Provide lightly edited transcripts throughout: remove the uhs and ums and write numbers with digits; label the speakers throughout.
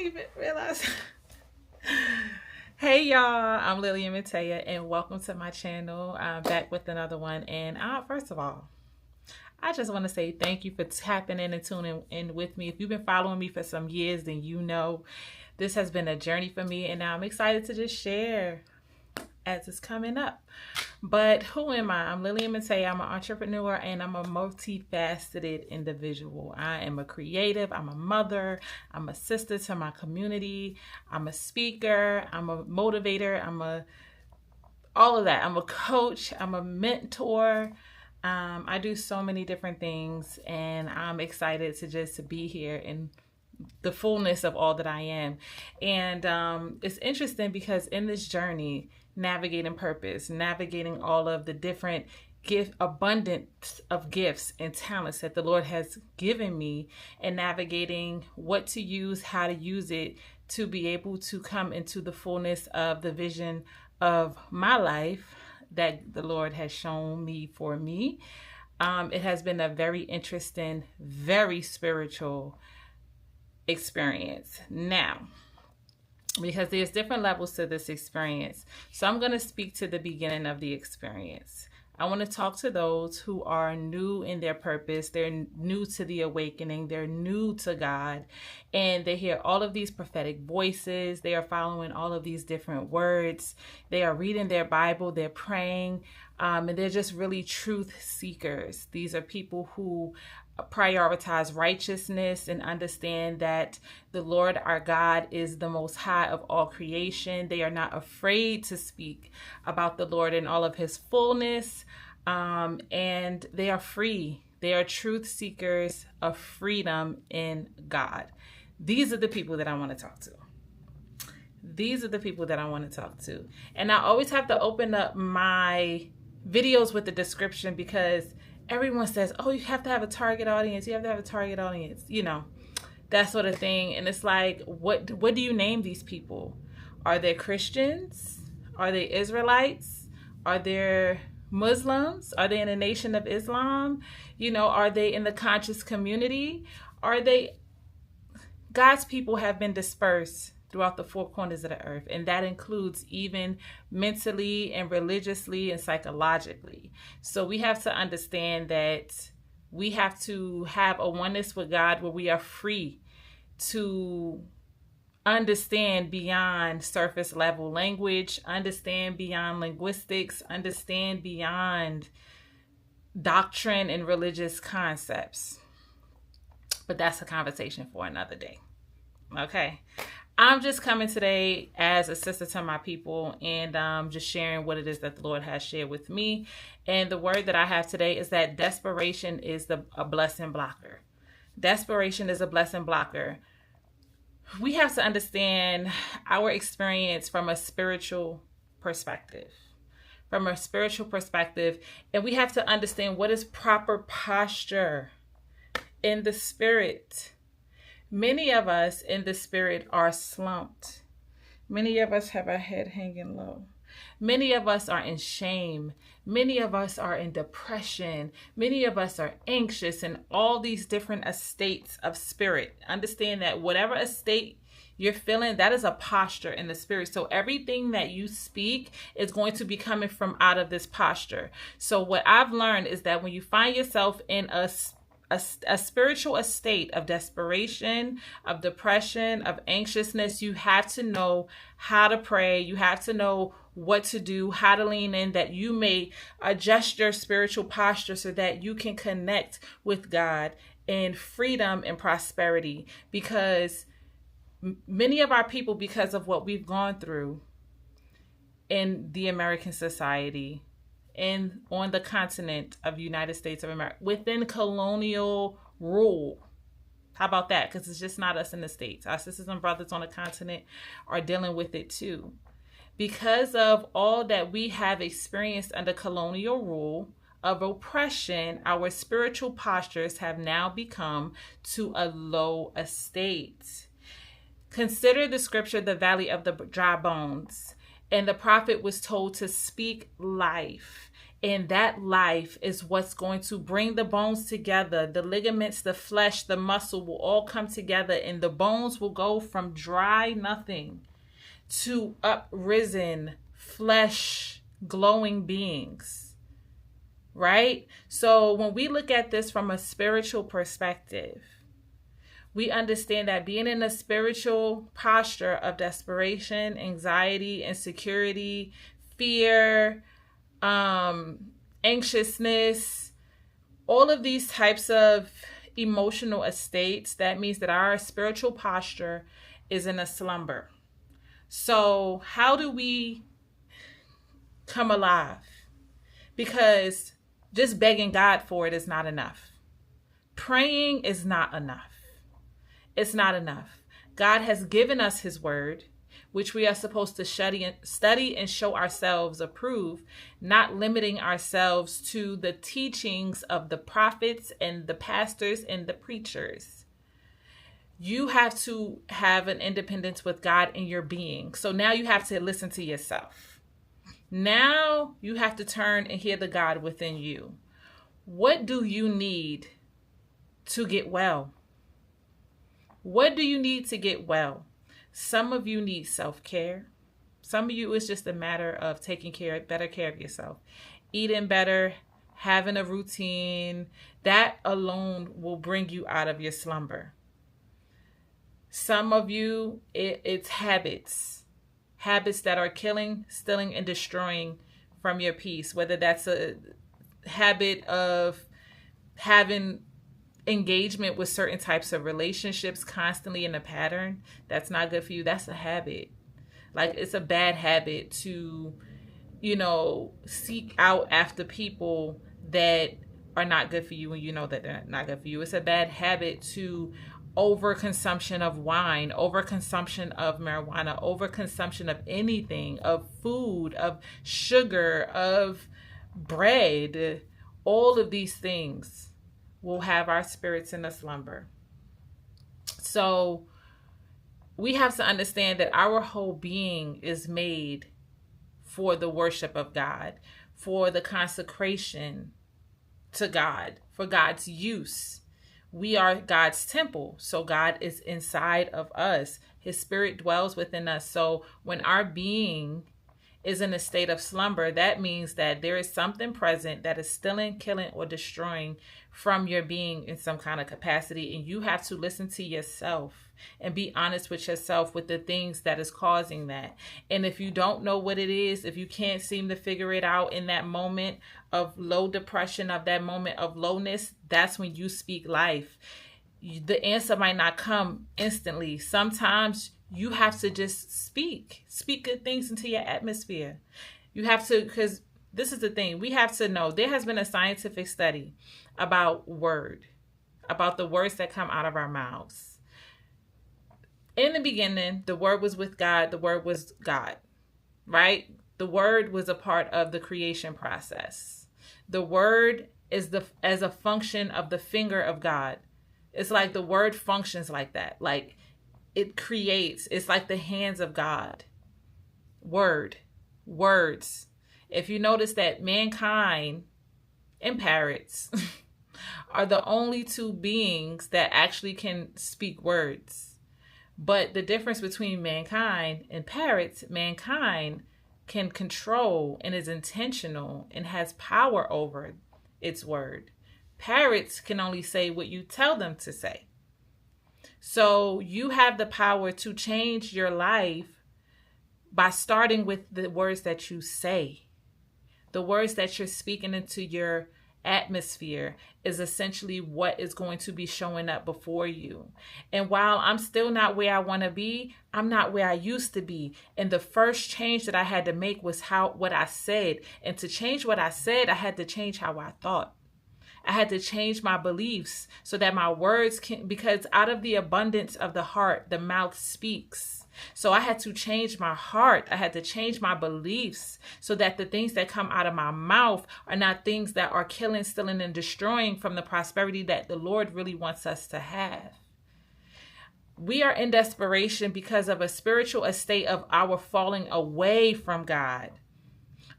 Speaker 1: even realize. Hey y'all, I'm Lillian Matea, and welcome to my channel. I'm back with another one. And first of all, I just want to say thank you for tapping in and tuning in with me. If you've been following me for some years, then you know this has been a journey for me, and now I'm excited to just share as it's coming up. But who am I? I'm Lillian Matea. I'm an entrepreneur and I'm a multifaceted individual. I am a creative. I'm a mother. I'm a sister to my community. I'm a speaker. I'm a motivator. All of that. I'm a coach. I'm a mentor. I do so many different things, and I'm excited to just be here in the fullness of all that I am. And it's interesting because in this journey, navigating purpose, navigating all of the different abundance of gifts and talents that the Lord has given me, and navigating what to use, how to use it to be able to come into the fullness of the vision of my life that the Lord has shown me for me. It has been a very interesting, very spiritual experience. Now, because there's different levels to this experience. So I'm going to speak to the beginning of the experience. I want to talk to those who are new in their purpose. They're new to the awakening. They're new to God. And they hear all of these prophetic voices. They are following all of these different words. They are reading their Bible. They're praying. And they're just really truth seekers. These are people who prioritize righteousness and understand that the Lord our God is the most high of all creation. They are not afraid to speak about the Lord in all of his fullness, and they are free. They are truth seekers of freedom in God. These are the people that I want to talk to. These are the people that I want to talk to. And I always have to open up my videos with the description, because everyone says, oh, you have to have a target audience. You have to have a target audience, that sort of thing. And it's like, what do you name these people? Are they Christians? Are they Israelites? Are they Muslims? Are they in the Nation of Islam? Are they in the conscious community? Are they God's people have been dispersed throughout the four corners of the earth, and that includes even mentally and religiously and psychologically. So we have to understand that we have to have a oneness with God where we are free to understand beyond surface level language, understand beyond linguistics, understand beyond doctrine and religious concepts. But that's a conversation for another day. Okay. I'm just coming today as a sister to my people, and just sharing what it is that the Lord has shared with me. And the word that I have today is that desperation is a blessing blocker. Desperation is a blessing blocker. We have to understand our experience from a spiritual perspective. And we have to understand what is proper posture in the spirit. Many of us in the spirit are slumped. Many of us have our head hanging low. Many of us are in shame. Many of us are in depression. Many of us are anxious, and all these different estates of spirit. Understand that whatever estate you're feeling, that is a posture in the spirit. So everything that you speak is going to be coming from out of this posture. So what I've learned is that when you find yourself in a spiritual estate of desperation, of depression, of anxiousness, you have to know how to pray. You have to know what to do, how to lean in, that you may adjust your spiritual posture so that you can connect with God in freedom and prosperity. Because many of our people, because of what we've gone through in the American society, and on the continent of the United States of America, within colonial rule. How about that? Because it's just not us in the States. Our sisters and brothers on the continent are dealing with it too. Because of all that we have experienced under colonial rule of oppression, our spiritual postures have now become to a low estate. Consider the scripture, the valley of the dry bones. And the prophet was told to speak life And that life is what's going to bring the bones together. The ligaments, the flesh, the muscle will all come together, and the bones will go from dry nothing to uprisen flesh, glowing beings. Right? So when we look at this from a spiritual perspective, we understand that being in a spiritual posture of desperation, anxiety, insecurity, fear, anxiousness, all of these types of emotional states, that means that our spiritual posture is in a slumber. So how do we come alive? Because just begging God for it is not enough. Praying is not enough. It's not enough. God has given us his word, which we are supposed to study and show ourselves approved, not limiting ourselves to the teachings of the prophets and the pastors and the preachers. You have to have an independence with God in your being. So now you have to listen to yourself. Now you have to turn and hear the God within you. What do you need to get well? What do you need to get well? Some of you need self-care. Some of you, it's just a matter of taking better care of yourself. Eating better, having a routine. That alone will bring you out of your slumber. Some of you, it's habits. Habits that are killing, stealing, and destroying from your peace. Whether that's a habit of having engagement with certain types of relationships constantly in a pattern, that's not good for you. That's a habit. Like, it's a bad habit to, seek out after people that are not good for you when you know that they're not good for you. It's a bad habit to overconsumption of wine, overconsumption of marijuana, overconsumption of anything, of food, of sugar, of bread. All of these things will have our spirits in a slumber. So we have to understand that our whole being is made for the worship of God, for the consecration to God, for God's use. We are God's temple, so God is inside of us. His spirit dwells within us. So when our being is in a state of slumber, that means that there is something present that is stealing, killing, or destroying from your being in some kind of capacity. And you have to listen to yourself and be honest with yourself with the things that is causing that. And if you don't know what it is, if you can't seem to figure it out in that moment of low depression, of that moment of lowness, that's when you speak life. The answer might not come instantly. Sometimes you have to just speak good things into your atmosphere. You have to, because this is the thing, we have to know there has been a scientific study about the words that come out of our mouths. In the beginning, the word was with God. The word was God, right? The word was a part of the creation process. The word is as a function of the finger of God. It's like the word functions like that. Like, it creates. It's like the hands of God. Words. If you notice that mankind and parrots are the only two beings that actually can speak words. But the difference between mankind and parrots, mankind can control and is intentional and has power over its word. Parrots can only say what you tell them to say. So you have the power to change your life by starting with the words that you say. The words that you're speaking into your atmosphere is essentially what is going to be showing up before you. And while I'm still not where I want to be, I'm not where I used to be. And the first change that I had to make was what I said. And to change what I said, I had to change how I thought. I had to change my beliefs so that my words because out of the abundance of the heart, the mouth speaks. So I had to change my heart. I had to change my beliefs so that the things that come out of my mouth are not things that are killing, stealing, and destroying from the prosperity that the Lord really wants us to have. We are in desperation because of a spiritual estate of our falling away from God.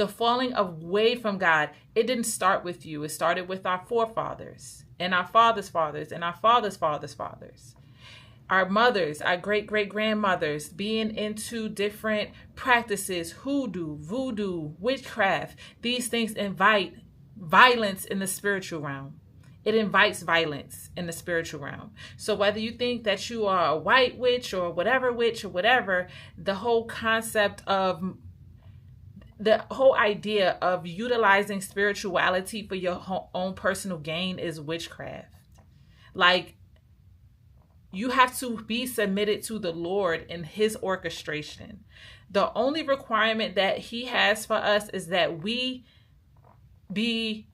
Speaker 1: The falling away from God, it didn't start with you. It started with our forefathers and our fathers' fathers and our fathers' fathers' fathers. Our mothers, our great-great-grandmothers being into different practices, hoodoo, voodoo, witchcraft. These things invite violence in the spiritual realm. It invites violence in the spiritual realm. So whether you think that you are a white witch or whatever, the whole concept of the whole idea of utilizing spirituality for your own personal gain is witchcraft. Like, you have to be submitted to the Lord in his orchestration. The only requirement that he has for us is that we be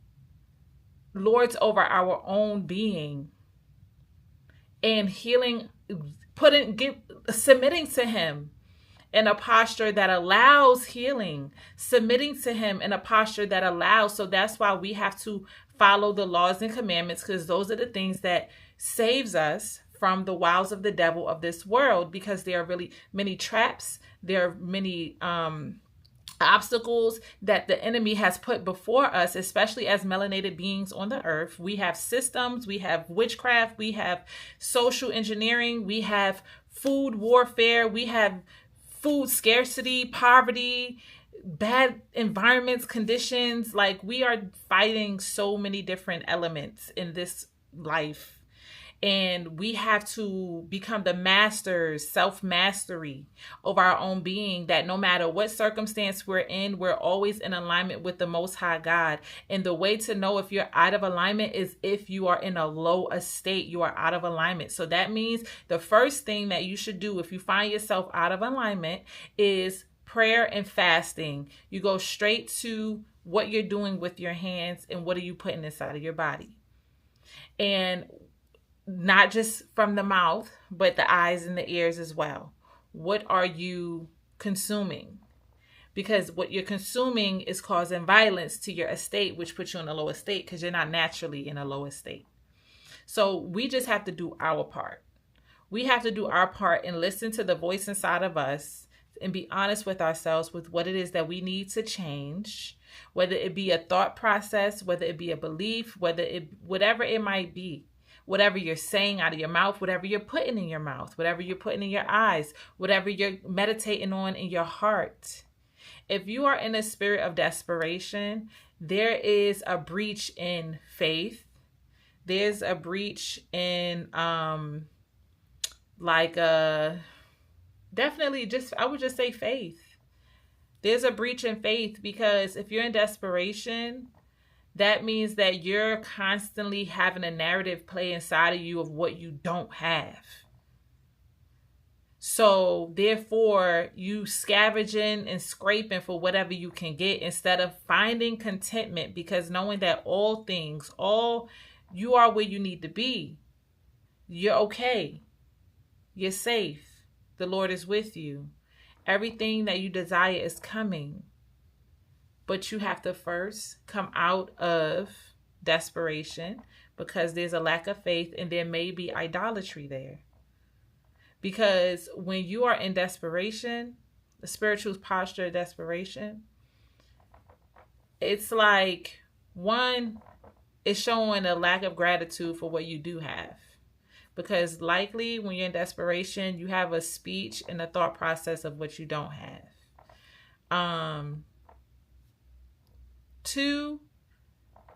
Speaker 1: lords over our own being and healing, submitting to him in a posture that allows healing, submitting to him in a posture that allows. So that's why we have to follow the laws and commandments, because those are the things that saves us from the wiles of the devil of this world, because there are really many traps. There are many obstacles that the enemy has put before us, especially as melanated beings on the earth. We have systems, we have witchcraft, we have social engineering, we have food warfare, we have food scarcity, poverty, bad environments, conditions. Like, we are fighting so many different elements in this life. And we have to become the masters, self-mastery of our own being, that no matter what circumstance we're in, we're always in alignment with the Most High God. And the way to know if you're out of alignment is if you are in a low estate, you are out of alignment. So that means the first thing that you should do if you find yourself out of alignment is prayer and fasting. You go straight to what you're doing with your hands and what are you putting inside of your body. And not just from the mouth, but the eyes and the ears as well. What are you consuming? Because what you're consuming is causing violence to your estate, which puts you in a low estate because you're not naturally in a low estate. So we just have to do our part. We have to do our part and listen to the voice inside of us and be honest with ourselves with what it is that we need to change, whether it be a thought process, whether it be a belief, whatever it might be. Whatever you're saying out of your mouth, whatever you're putting in your mouth, whatever you're putting in your eyes, whatever you're meditating on in your heart. If you are in a spirit of desperation, there is a breach in faith. There's a breach in definitely I would just say faith. There's a breach in faith, because if you're in desperation, that means that you're constantly having a narrative play inside of you of what you don't have. So therefore, you scavenging and scraping for whatever you can get instead of finding contentment, because knowing that you are where you need to be. You're okay. You're safe. The Lord is with you. Everything that you desire is coming. But you have to first come out of desperation, because there's a lack of faith and there may be idolatry there. Because when you are in desperation, the spiritual posture of desperation, it's like, one, it's showing a lack of gratitude for what you do have. Because likely when you're in desperation, you have a speech and a thought process of what you don't have. 2,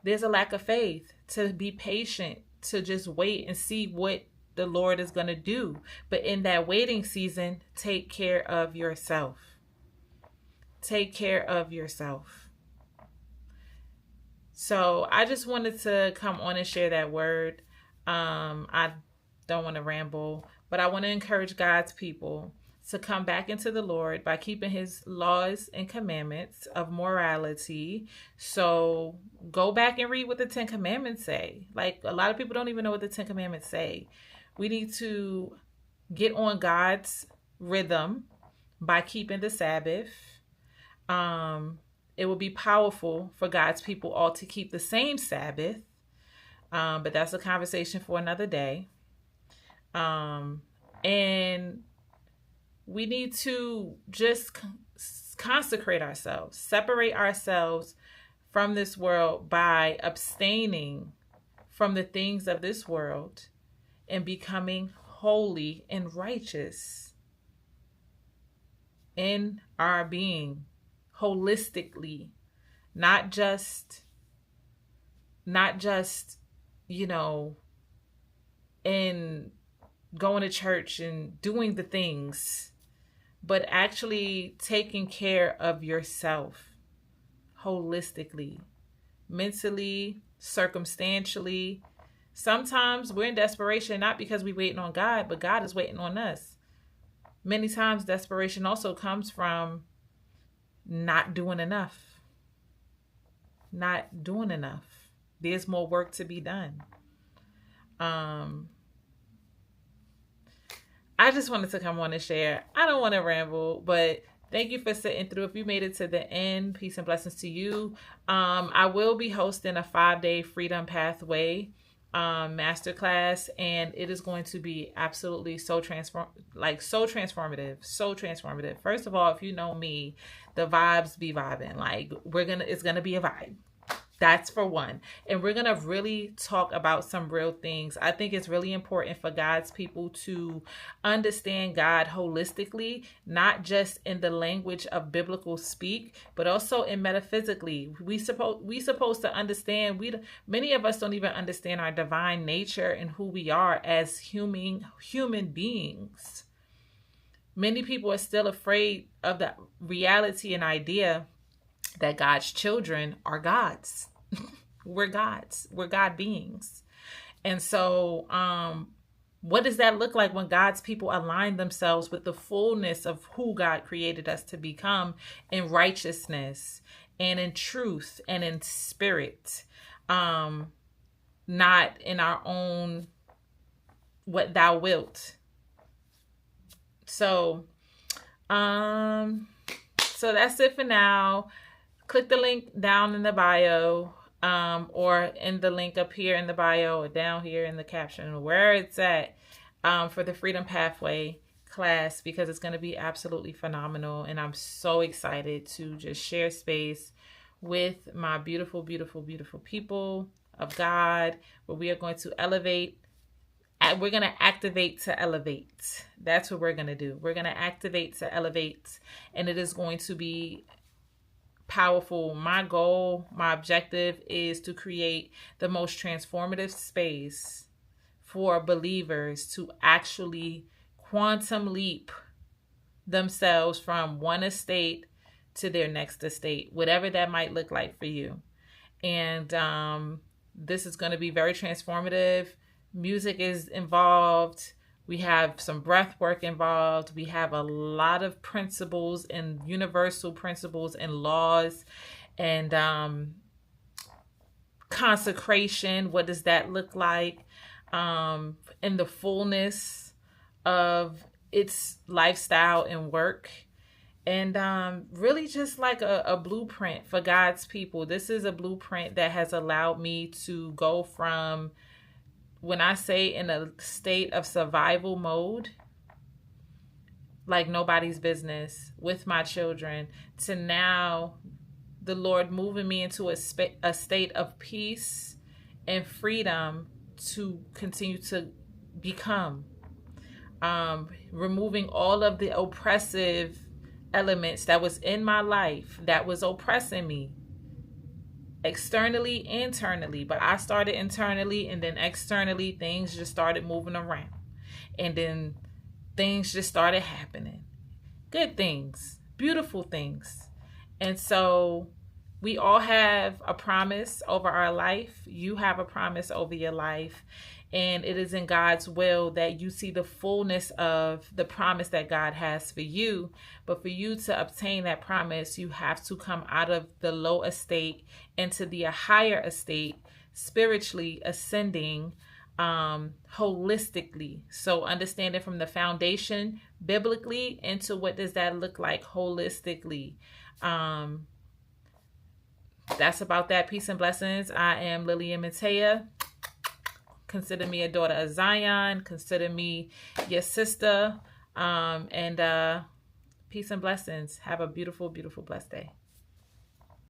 Speaker 1: there's a lack of faith to be patient, to just wait and see what the Lord is going to do. But in that waiting season, take care of yourself. Take care of yourself. So I just wanted to come on and share that word. I don't want to ramble, but I want to encourage God's people to come back into the Lord by keeping his laws and commandments of morality. So go back and read what the 10 commandments say. Like, a lot of people don't even know what the 10 commandments say. We need to get on God's rhythm by keeping the Sabbath. It will be powerful for God's people all to keep the same Sabbath. But that's a conversation for another day. And we need to just consecrate ourselves, separate ourselves from this world by abstaining from the things of this world and becoming holy and righteous in our being, holistically, not just, in going to church and doing the things, but actually taking care of yourself holistically, mentally, circumstantially. Sometimes we're in desperation, not because we're waiting on God, but God is waiting on us. Many times desperation also comes from not doing enough. Not doing enough. There's more work to be done. I just wanted to come on and share. I don't want to ramble, but thank you for sitting through. If you made it to the end, peace and blessings to you. I will be hosting a 5-day Freedom Pathway masterclass, and it is going to be absolutely so transformative. First of all, if you know me, the vibes be vibing. Like, it's gonna be a vibe. That's for one. And we're going to really talk about some real things. I think it's really important for God's people to understand God holistically, not just in the language of biblical speak, but also in metaphysically. We supposed to understand, many of us don't even understand our divine nature and who we are as human beings. Many people are still afraid of the reality and idea that God's children are gods. We're gods. We're God beings. And so what does that look like when God's people align themselves with the fullness of who God created us to become in righteousness and in truth and in spirit, not in our own what thou wilt. So that's it for now. Click the link down in the bio, or in the link up here in the bio, or down here in the caption, or where it's at, for the Freedom Pathway class, because it's going to be absolutely phenomenal. And I'm so excited to just share space with my beautiful, beautiful, beautiful people of God, where we are going to elevate. We're going to activate to elevate. That's what we're going to do. We're going to activate to elevate, and it is going to be powerful. My goal, my objective is to create the most transformative space for believers to actually quantum leap themselves from one estate to their next estate, whatever that might look like for you. And this is going to be very transformative. Music is involved. We have some breath work involved. We have a lot of principles and universal principles and laws and consecration. What does that look like in the fullness of its lifestyle and work? And really just like a blueprint for God's people. This is a blueprint that has allowed me to go from, when I say in a state of survival mode, like nobody's business with my children, to now the Lord moving me into a state of peace and freedom to continue to become, removing all of the oppressive elements that was in my life that was oppressing me. Externally, internally, but I started internally, and then externally things just started moving around, and then things just started happening. Good things, beautiful things. And so we all have a promise over our life. You have a promise over your life, and it is in God's will that you see the fullness of the promise that God has for you. But for you to obtain that promise, you have to come out of the low estate into the higher estate, spiritually ascending, holistically. So understanding from the foundation biblically into what does that look like holistically. That's about that. Peace and blessings. I am Lillian Matea. Consider me a daughter of Zion. Consider me your sister. And Peace and blessings. Have a beautiful, beautiful, blessed day.